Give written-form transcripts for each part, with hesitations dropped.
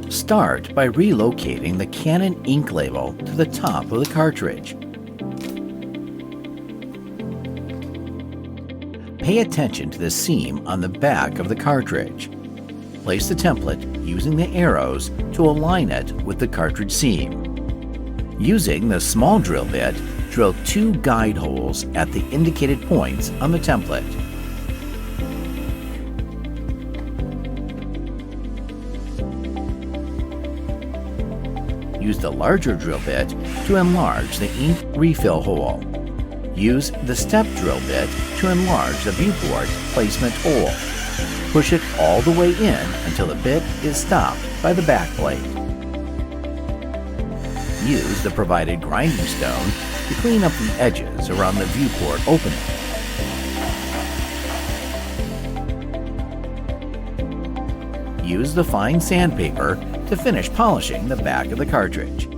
Start by relocating the Canon ink label to the top of the cartridge. Pay attention to the seam on the back of the cartridge. Place the template using the arrows to align it with the cartridge seam. Using the small drill bit, drill 2 guide holes at the indicated points on the template. Use the larger drill bit to enlarge the ink refill hole. Use the step drill bit to enlarge the viewport placement hole. Push it all the way in until the bit is stopped by the back plate. Use the provided grinding stone to clean up the edges around the viewport opening. Use the fine sandpaper to finish polishing the back of the cartridge.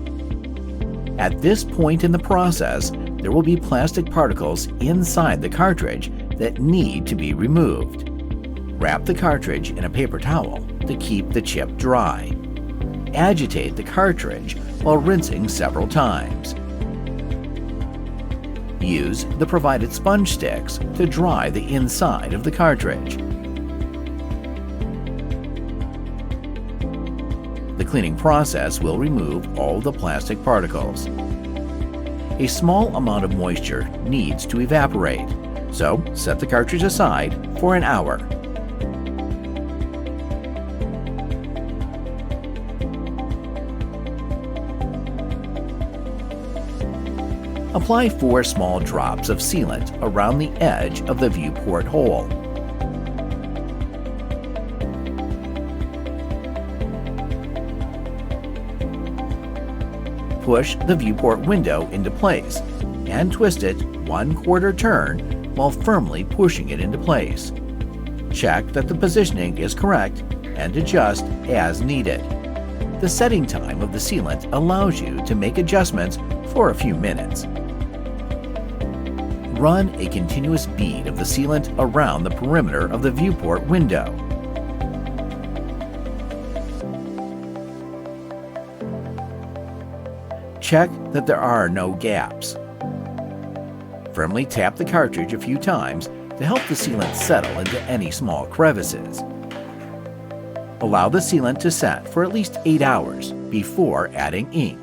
At this point in the process, there will be plastic particles inside the cartridge that need to be removed. Wrap the cartridge in a paper towel to keep the chip dry. Agitate the cartridge while rinsing several times. Use the provided sponge sticks to dry the inside of the cartridge. The cleaning process will remove all the plastic particles. A small amount of moisture needs to evaporate, so set the cartridge aside for an hour. Apply 4 small drops of sealant around the edge of the viewport hole. Push the viewport window into place and twist it 1/4 turn while firmly pushing it into place. Check that the positioning is correct and adjust as needed. The setting time of the sealant allows you to make adjustments for a few minutes. Run a continuous bead of the sealant around the perimeter of the viewport window. Check that there are no gaps. Firmly tap the cartridge a few times to help the sealant settle into any small crevices. Allow the sealant to set for at least 8 hours before adding ink.